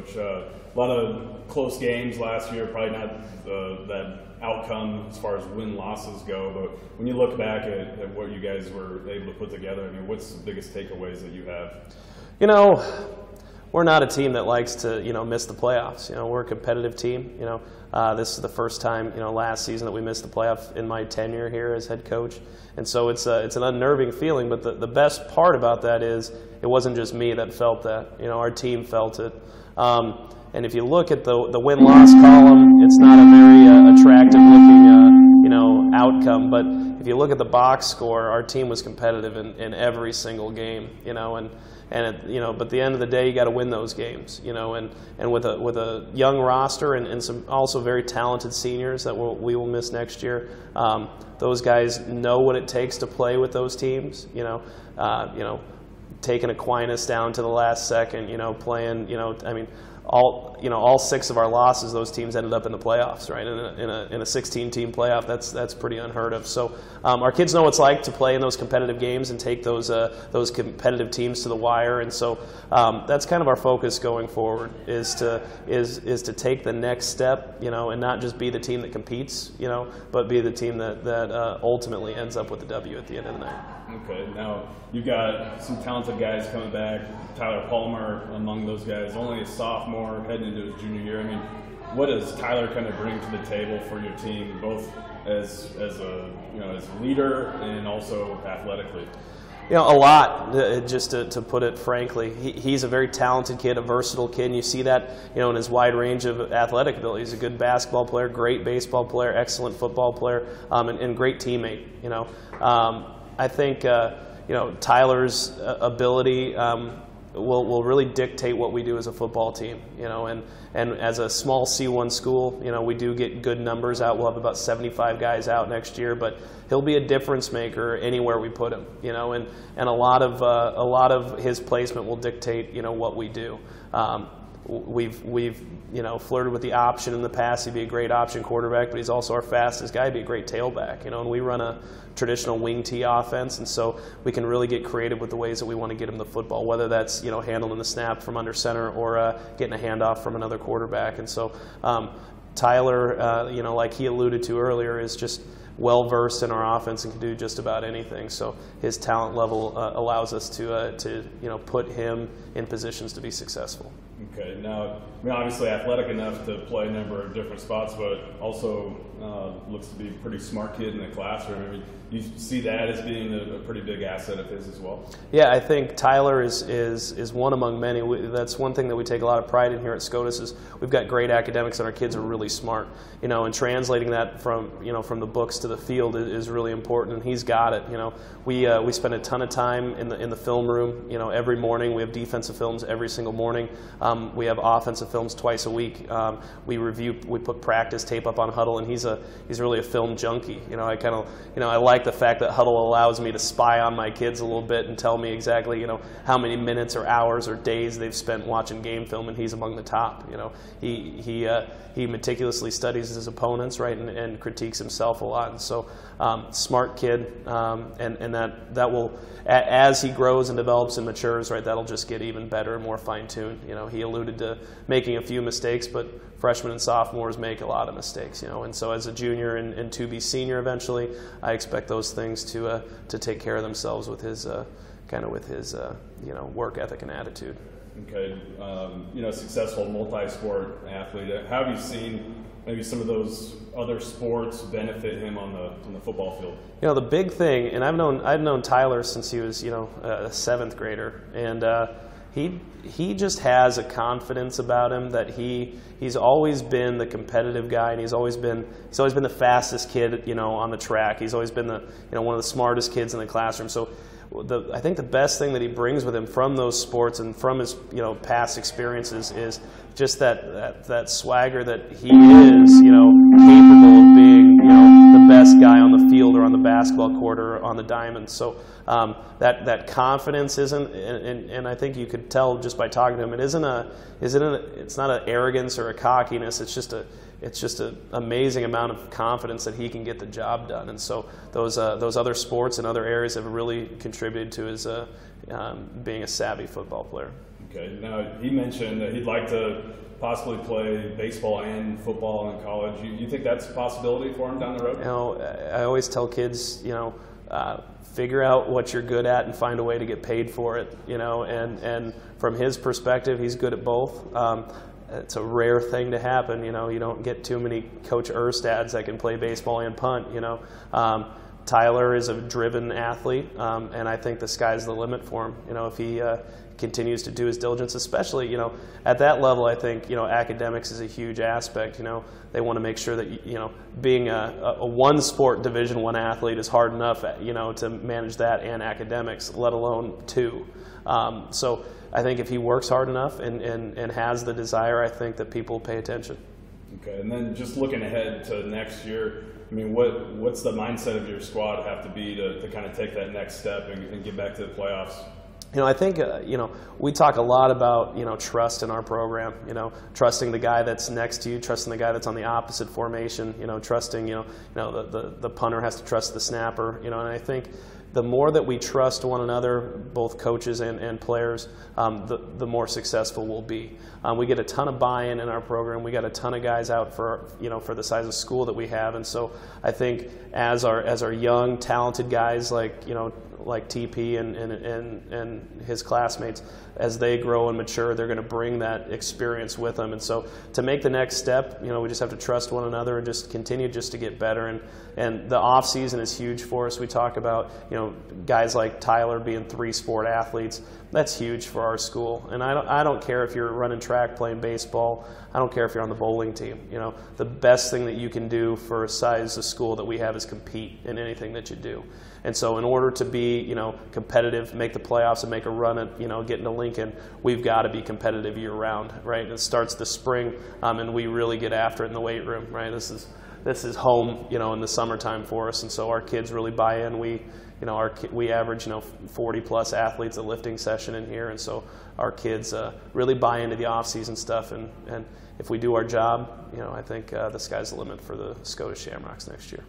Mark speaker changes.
Speaker 1: coach. A lot of close games last year, probably not that outcome as far as win-losses go, but when you look back at what you guys were able to put together, I mean, what's the biggest takeaways that you have?
Speaker 2: You know, we're not a team that likes to, miss the playoffs. We're a competitive team. This is the first time, last season that we missed the playoff in my tenure here as head coach. And so it's an unnerving feeling, but the best part about that is it wasn't just me that felt that. Our team felt it. And if you look at the win-loss column, it's not a very attractive looking, outcome. But if you look at the box score, our team was competitive in every single game, but at the end of the day, you got to win those games, and with a young roster and some also very talented seniors that we will miss next year. Those guys know what it takes to play with those teams, taking Aquinas down to the last second, playing, all 6 of our losses, those teams ended up in the playoffs, right? In a 16-team playoff, that's pretty unheard of. So our kids know what it's like to play in those competitive games and take those competitive teams to the wire. And so that's kind of our focus going forward is to take the next step, and not just be the team that competes, but be the team that ultimately ends up with the W at the end of the night.
Speaker 1: Okay, now you've got some talented guys coming back. Tyler Palmer among those guys, only a sophomore heading into his junior year. I mean, what does Tyler kind of bring to the table for your team, both as a leader and also athletically?
Speaker 2: A lot, just to put it frankly. He's a very talented kid, a versatile kid, and you see that, in his wide range of athletic ability. He's a good basketball player, great baseball player, excellent football player, and great teammate, I think, Tyler's ability will really dictate what we do as a football team, and as a small C1 school, we do get good numbers out. We'll have about 75 guys out next year, but he'll be a difference maker anywhere we put him, and a lot of his placement will dictate, what we do. We've flirted with the option in the past. He'd be a great option quarterback, but he's also our fastest guy. He'd be a great tailback, and we run a traditional wing T offense, and so we can really get creative with the ways that we want to get him the football, whether that's handling the snap from under center or getting a handoff from another quarterback. And so Tyler, like he alluded to earlier, is just well versed in our offense and can do just about anything. So his talent level allows us to put him in positions to be successful.
Speaker 1: Okay, now, obviously athletic enough to play a number of different spots, but also looks to be a pretty smart kid in the classroom. I mean, you see that as being a pretty big asset of his as well? Yeah,
Speaker 2: I think Tyler is one among many. That's one thing that we take a lot of pride in here at Scotus is we've got great academics and our kids are really smart. And translating that from the books to the field is really important, and he's got it. We spend a ton of time in the film room. Every morning we have defensive films every single morning. We have offensive films twice a week. We put practice tape up on HUDL, and he's really a film junkie. I like the fact that HUDL allows me to spy on my kids a little bit and tell me exactly how many minutes or hours or days they've spent watching game film, and he's among the top. He meticulously studies his opponents, right, and critiques himself a lot. And so smart kid, and that will, as he grows and develops and matures, right, that'll just get even better and more fine-tuned. He alluded to making a few mistakes, but freshmen and sophomores make a lot of mistakes, and so as a junior and to be senior eventually, I expect those things to take care of themselves with his work ethic and attitude.
Speaker 1: Okay, successful multi-sport athlete. How have you seen maybe some of those other sports benefit him on the football field?
Speaker 2: The big thing, and I've known Tyler since he was a 7th grader, and he just has a confidence about him that he's always been the competitive guy, and he's always been the fastest kid on the track. He's always been one of the smartest kids in the classroom. So I think the best thing that he brings with him from those sports and from his past experiences is just that swagger that he is capable of being the best guy on the field or on the basketball court or on the diamond. So that confidence isn't, and I think you could tell just by talking to him, it's not an arrogance or a cockiness. It's just an amazing amount of confidence that he can get the job done. And so those other sports and other areas have really contributed to his being a savvy football player.
Speaker 1: Okay. Now, he mentioned that he'd like to possibly play baseball and football in college. You think that's a possibility for him down the road?
Speaker 2: You know, I always tell kids, you know, figure out what you're good at and find a way to get paid for it. You know, and from his perspective, he's good at both. It's a rare thing to happen. You know, you don't get too many Coach Erstads that can play baseball and punt. You know, Tyler is a driven athlete, and I think the sky's the limit for him. You know, if he continues to do his diligence, especially, you know, at that level, I think, you know, academics is a huge aspect. You know, they want to make sure that, you know, being a one sport Division I athlete is hard enough, you know, to manage that and academics, let alone two. So I think if he works hard enough and has the desire, I think that people pay attention.
Speaker 1: Okay, and then just looking ahead to next year, I mean, what's the mindset of your squad have to be to kind of take that next step and get back to the playoffs?
Speaker 2: You know, I think, you know, we talk a lot about, you know, trust in our program, you know, trusting the guy that's next to you, trusting the guy that's on the opposite formation, you know, trusting, you know, the punter has to trust the snapper, you know, and I think the more that we trust one another, both coaches and players, the more successful we'll be. We get a ton of buy-in in our program. We got a ton of guys out for, you know, for the size of school that we have, and so I think as our young, talented guys like, you know, like TP and his classmates, as they grow and mature, they're going to bring that experience with them. And so to make the next step, you know, we just have to trust one another and just continue just to get better. And the off season is huge for us. We talk about, you know, guys like Tyler being 3-sport athletes. That's huge for our school. And I don't care if you're running track, playing baseball. I don't care if you're on the bowling team. You know, the best thing that you can do for a size of school that we have is compete in anything that you do. And so in order to be, you know, competitive, make the playoffs and make a run at, you know, getting to Lincoln, we've got to be competitive year round, right? And it starts this spring, and we really get after it in the weight room, right? This is home, you know, in the summertime for us, and so our kids really buy in. We average, you know, 40+ athletes a lifting session in here, and so our kids really buy into the off-season stuff. And if we do our job, you know, I think the sky's the limit for the Scotus Shamrocks next year.